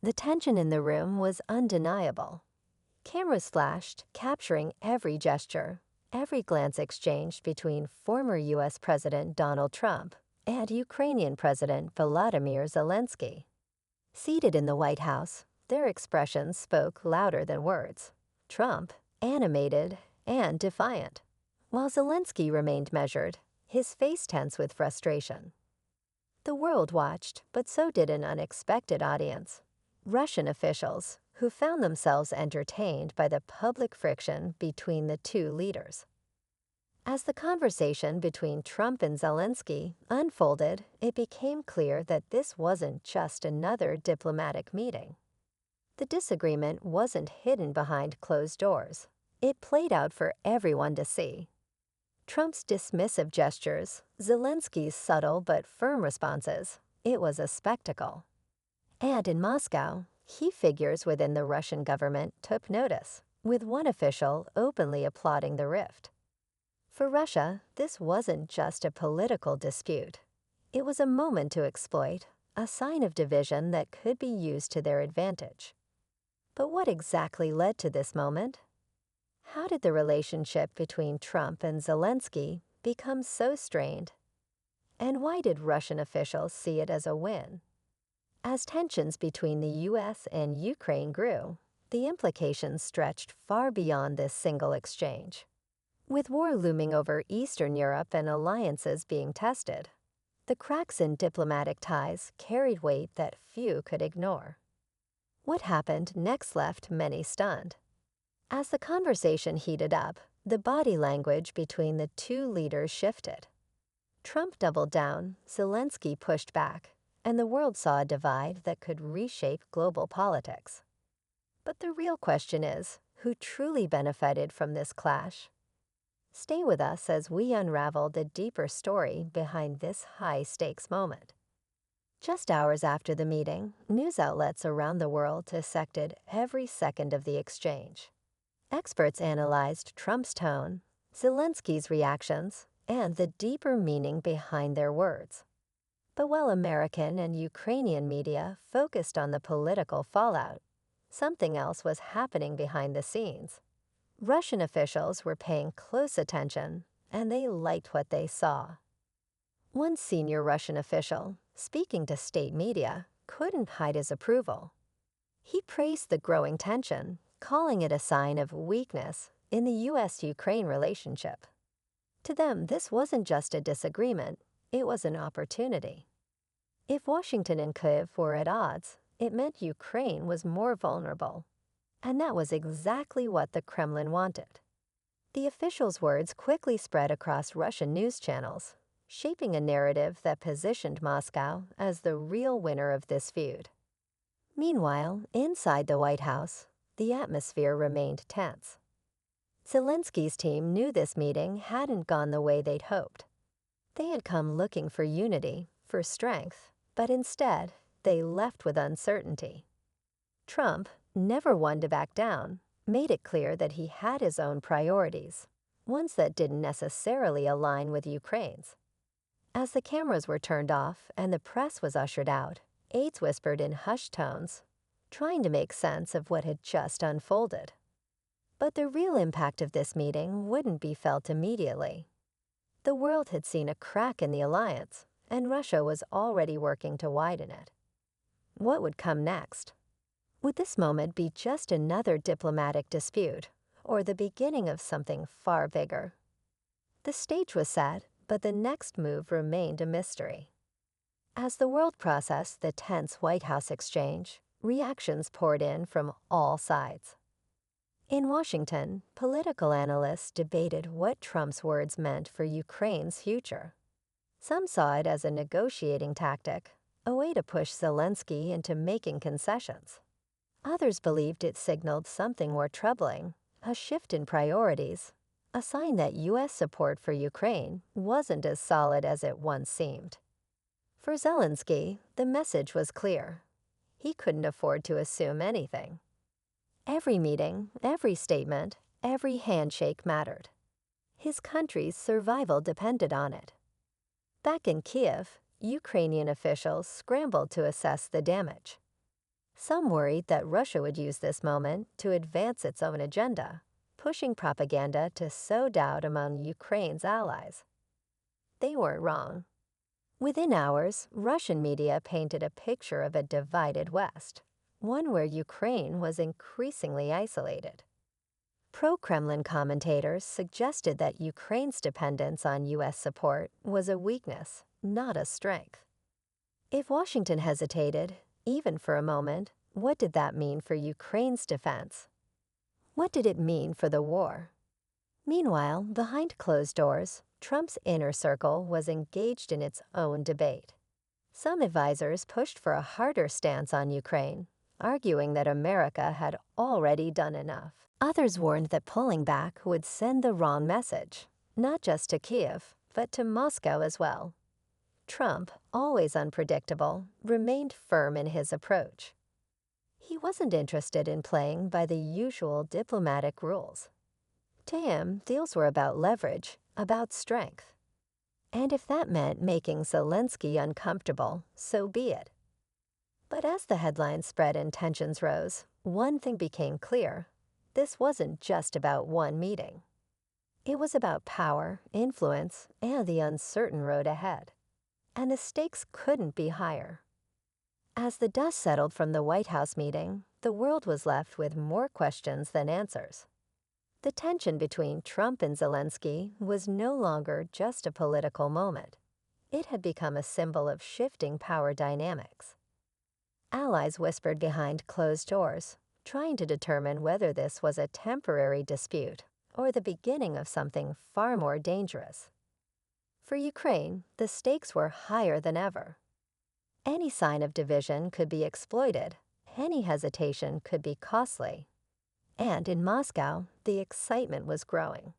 The tension in the room was undeniable. Cameras flashed, capturing every gesture, every glance exchanged between former U.S. President Donald Trump and Ukrainian President Volodymyr Zelenskyy. Seated in the White House, their expressions spoke louder than words. Trump, animated and defiant, while Zelenskyy remained measured, his face tense with frustration. The world watched, but so did an unexpected audience. Russian officials, who found themselves entertained by the public friction between the two leaders. As the conversation between Trump and Zelenskyy unfolded, it became clear that this wasn't just another diplomatic meeting. The disagreement wasn't hidden behind closed doors. It played out for everyone to see. Trump's dismissive gestures, Zelensky's subtle but firm responses, it was a spectacle. And in Moscow, key figures within the Russian government took notice, with one official openly applauding the rift. For Russia, this wasn't just a political dispute. It was a moment to exploit, a sign of division that could be used to their advantage. But what exactly led to this moment? How did the relationship between Trump and Zelenskyy become so strained? And why did Russian officials see it as a win? As tensions between the U.S. and Ukraine grew, the implications stretched far beyond this single exchange. With war looming over Eastern Europe and alliances being tested, the cracks in diplomatic ties carried weight that few could ignore. What happened next left many stunned. As the conversation heated up, the body language between the two leaders shifted. Trump doubled down, Zelenskyy pushed back, and the world saw a divide that could reshape global politics. But the real question is, who truly benefited from this clash? Stay with us as we unravel the deeper story behind this high-stakes moment. Just hours after the meeting, news outlets around the world dissected every second of the exchange. Experts analyzed Trump's tone, Zelenskyy's reactions, and the deeper meaning behind their words. But while American and Ukrainian media focused on the political fallout, something else was happening behind the scenes. Russian officials were paying close attention, and they liked what they saw. One senior Russian official, speaking to state media, couldn't hide his approval. He praised the growing tension, calling it a sign of weakness in the U.S.-Ukraine relationship. To them, this wasn't just a disagreement, it was an opportunity. If Washington and Kyiv were at odds, it meant Ukraine was more vulnerable. And that was exactly what the Kremlin wanted. The official's words quickly spread across Russian news channels, shaping a narrative that positioned Moscow as the real winner of this feud. Meanwhile, inside the White House, the atmosphere remained tense. Zelenskyy's team knew this meeting hadn't gone the way they'd hoped. They had come looking for unity, for strength, but instead, they left with uncertainty. Trump, never one to back down, made it clear that he had his own priorities, ones that didn't necessarily align with Ukraine's. As the cameras were turned off and the press was ushered out, aides whispered in hushed tones, trying to make sense of what had just unfolded. But the real impact of this meeting wouldn't be felt immediately. The world had seen a crack in the alliance, and Russia was already working to widen it. What would come next? Would this moment be just another diplomatic dispute, or the beginning of something far bigger? The stage was set, but the next move remained a mystery. As the world processed the tense White House exchange, reactions poured in from all sides. In Washington, political analysts debated what Trump's words meant for Ukraine's future. Some saw it as a negotiating tactic, a way to push Zelenskyy into making concessions. Others believed it signaled something more troubling, a shift in priorities, a sign that U.S. support for Ukraine wasn't as solid as it once seemed. For Zelenskyy, the message was clear. He couldn't afford to assume anything. Every meeting, every statement, every handshake mattered. His country's survival depended on it. Back in Kyiv, Ukrainian officials scrambled to assess the damage. Some worried that Russia would use this moment to advance its own agenda, pushing propaganda to sow doubt among Ukraine's allies. They weren't wrong. Within hours, Russian media painted a picture of a divided West, one where Ukraine was increasingly isolated. Pro-Kremlin commentators suggested that Ukraine's dependence on U.S. support was a weakness, not a strength. If Washington hesitated, even for a moment, what did that mean for Ukraine's defense? What did it mean for the war? Meanwhile, behind closed doors, Trump's inner circle was engaged in its own debate. Some advisors pushed for a harder stance on Ukraine, arguing that America had already done enough. Others warned that pulling back would send the wrong message, not just to Kiev, but to Moscow as well. Trump, always unpredictable, remained firm in his approach. He wasn't interested in playing by the usual diplomatic rules. To him, deals were about leverage, about strength. And if that meant making Zelenskyy uncomfortable, so be it. But as the headlines spread and tensions rose, one thing became clear. This wasn't just about one meeting. It was about power, influence, and the uncertain road ahead. And the stakes couldn't be higher. As the dust settled from the White House meeting, the world was left with more questions than answers. The tension between Trump and Zelenskyy was no longer just a political moment. It had become a symbol of shifting power dynamics. Allies whispered behind closed doors, trying to determine whether this was a temporary dispute or the beginning of something far more dangerous. For Ukraine, the stakes were higher than ever. Any sign of division could be exploited. Any hesitation could be costly. And in Moscow, the excitement was growing.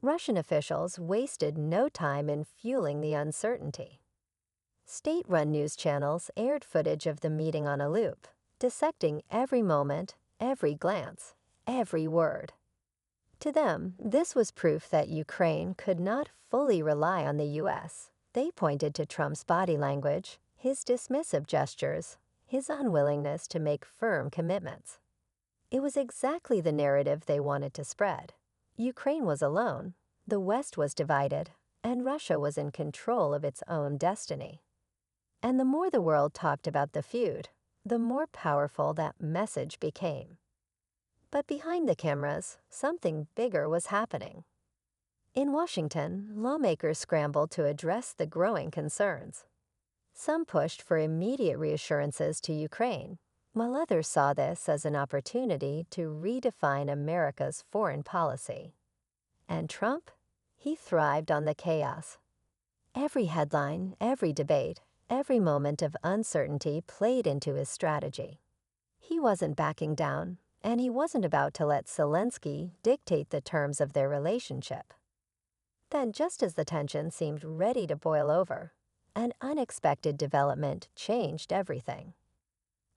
Russian officials wasted no time in fueling the uncertainty. State-run news channels aired footage of the meeting on a loop, dissecting every moment, every glance, every word. To them, this was proof that Ukraine could not fully rely on the U.S. They pointed to Trump's body language, his dismissive gestures, his unwillingness to make firm commitments. It was exactly the narrative they wanted to spread. Ukraine was alone, the West was divided, and Russia was in control of its own destiny. And the more the world talked about the feud, the more powerful that message became. But behind the cameras, something bigger was happening. In Washington, lawmakers scrambled to address the growing concerns. Some pushed for immediate reassurances to Ukraine, while others saw this as an opportunity to redefine America's foreign policy. And Trump? He thrived on the chaos. Every headline, every debate, every moment of uncertainty played into his strategy. He wasn't backing down, and he wasn't about to let Zelenskyy dictate the terms of their relationship. Then, just as the tension seemed ready to boil over, an unexpected development changed everything.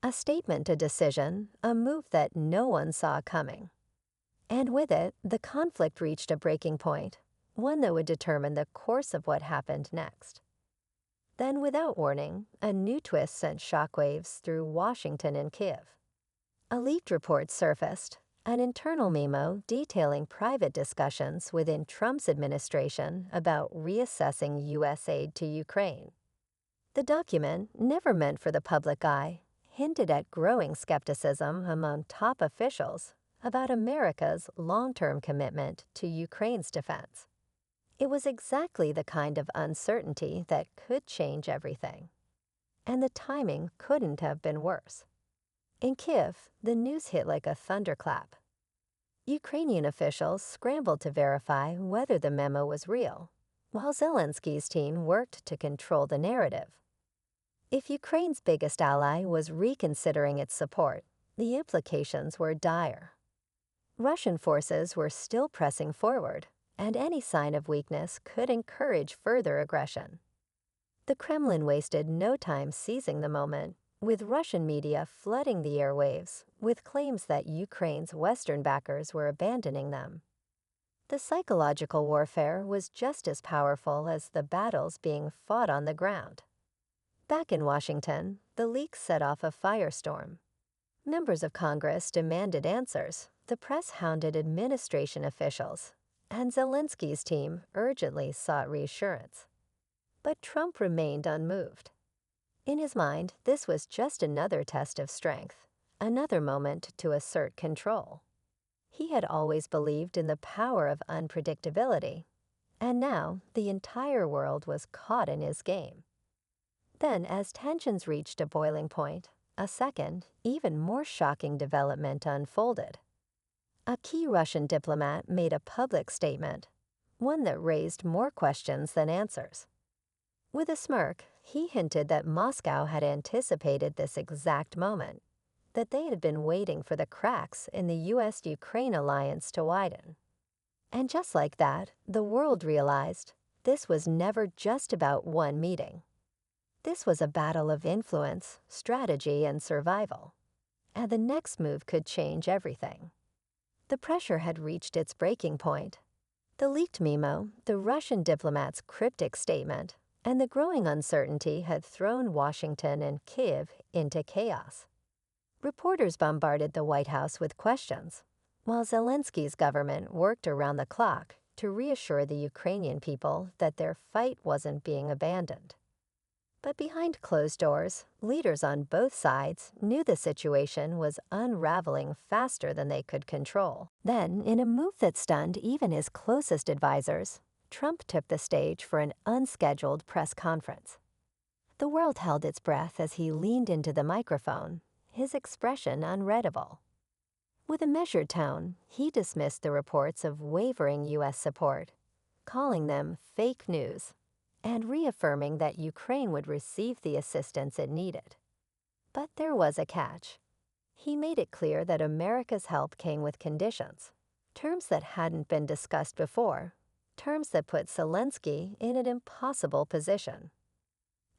A statement, a decision, a move that no one saw coming. And with it, the conflict reached a breaking point, one that would determine the course of what happened next. Then, without warning, a new twist sent shockwaves through Washington and Kiev. A leaked report surfaced, an internal memo detailing private discussions within Trump's administration about reassessing U.S. aid to Ukraine. The document, never meant for the public eye, hinted at growing skepticism among top officials about America's long-term commitment to Ukraine's defense. It was exactly the kind of uncertainty that could change everything. And the timing couldn't have been worse. In Kiev, the news hit like a thunderclap. Ukrainian officials scrambled to verify whether the memo was real, while Zelenskyy's team worked to control the narrative. If Ukraine's biggest ally was reconsidering its support, the implications were dire. Russian forces were still pressing forward, and any sign of weakness could encourage further aggression. The Kremlin wasted no time seizing the moment, with Russian media flooding the airwaves with claims that Ukraine's Western backers were abandoning them. The psychological warfare was just as powerful as the battles being fought on the ground. Back in Washington, the leaks set off a firestorm. Members of Congress demanded answers, the press hounded administration officials, and Zelensky's team urgently sought reassurance. But Trump remained unmoved. In his mind, this was just another test of strength, another moment to assert control. He had always believed in the power of unpredictability, and now the entire world was caught in his game. Then, as tensions reached a boiling point, a second, even more shocking development unfolded. A key Russian diplomat made a public statement, one that raised more questions than answers. With a smirk, he hinted that Moscow had anticipated this exact moment, that they had been waiting for the cracks in the U.S.-Ukraine alliance to widen. And just like that, the world realized this was never just about one meeting. This was a battle of influence, strategy, and survival. And the next move could change everything. The pressure had reached its breaking point. The leaked memo, the Russian diplomat's cryptic statement, and the growing uncertainty had thrown Washington and Kyiv into chaos. Reporters bombarded the White House with questions, while Zelensky's government worked around the clock to reassure the Ukrainian people that their fight wasn't being abandoned. But behind closed doors, leaders on both sides knew the situation was unraveling faster than they could control. Then, in a move that stunned even his closest advisors, Trump took the stage for an unscheduled press conference. The world held its breath as he leaned into the microphone, his expression unreadable. With a measured tone, he dismissed the reports of wavering U.S. support, calling them fake news, and reaffirming that Ukraine would receive the assistance it needed. But there was a catch. He made it clear that America's help came with conditions, terms that hadn't been discussed before, terms that put Zelenskyy in an impossible position.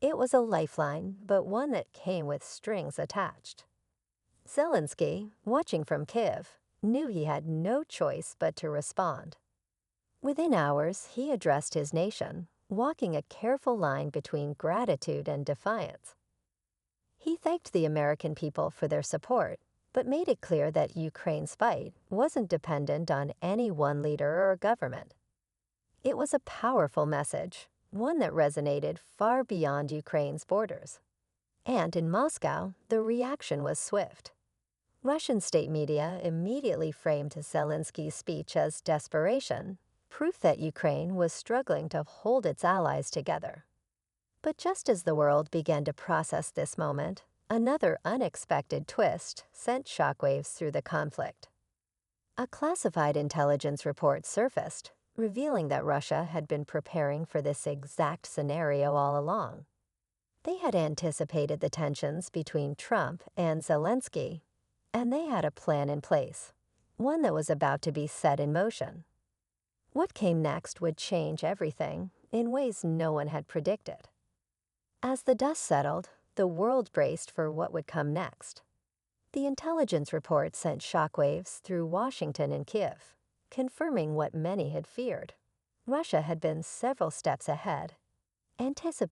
It was a lifeline, but one that came with strings attached. Zelenskyy, watching from Kyiv, knew he had no choice but to respond. Within hours, he addressed his nation, walking a careful line between gratitude and defiance. He thanked the American people for their support, but made it clear that Ukraine's fight wasn't dependent on any one leader or government. It was a powerful message, one that resonated far beyond Ukraine's borders. And in Moscow, the reaction was swift. Russian state media immediately framed Zelenskyy's speech as desperation, proof that Ukraine was struggling to hold its allies together. But just as the world began to process this moment, another unexpected twist sent shockwaves through the conflict. A classified intelligence report surfaced, revealing that Russia had been preparing for this exact scenario all along. They had anticipated the tensions between Trump and Zelenskyy, and they had a plan in place, one that was about to be set in motion. What came next would change everything in ways no one had predicted. As the dust settled, the world braced for what would come next. The intelligence report sent shockwaves through Washington and Kyiv, confirming what many had feared. Russia had been several steps ahead.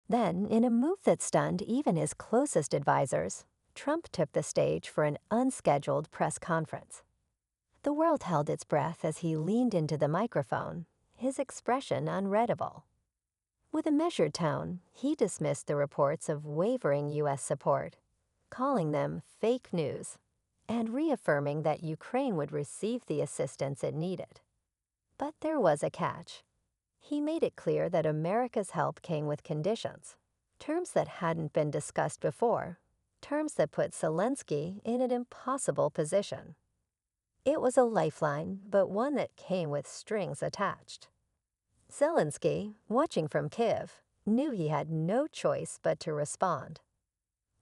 Then, in a move that stunned even his closest advisors, Trump took the stage for an unscheduled press conference. The world held its breath as he leaned into the microphone, his expression unreadable. With a measured tone, he dismissed the reports of wavering U.S. support, calling them fake news, and reaffirming that Ukraine would receive the assistance it needed. But there was a catch. He made it clear that America's help came with conditions, terms that hadn't been discussed before, terms that put Zelenskyy in an impossible position. It was a lifeline, but one that came with strings attached. Zelenskyy, watching from Kyiv, knew he had no choice but to respond.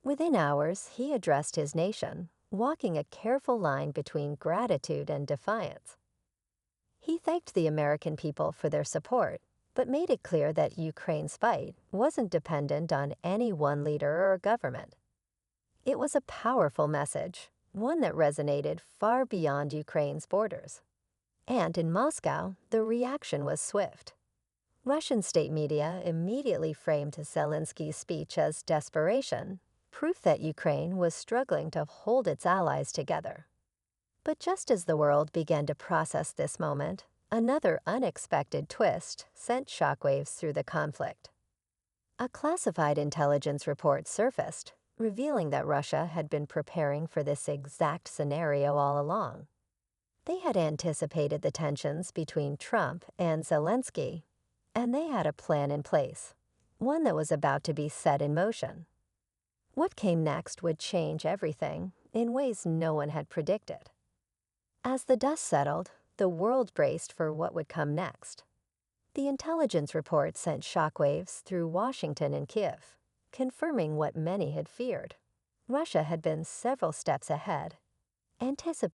Within hours, he addressed his nation, walking a careful line between gratitude and defiance. He thanked the American people for their support, but made it clear that Ukraine's fight wasn't dependent on any one leader or government. It was a powerful message, one that resonated far beyond Ukraine's borders. And in Moscow, the reaction was swift. Russian state media immediately framed Zelensky's speech as desperation, proof that Ukraine was struggling to hold its allies together. But just as the world began to process this moment, another unexpected twist sent shockwaves through the conflict. A classified intelligence report surfaced, revealing that Russia had been preparing for this exact scenario all along. They had anticipated the tensions between Trump and Zelenskyy, and they had a plan in place, one that was about to be set in motion. What came next would change everything in ways no one had predicted. As the dust settled, the world braced for what would come next. The intelligence report sent shockwaves through Washington and Kiev, confirming what many had feared. Russia had been several steps ahead, anticipating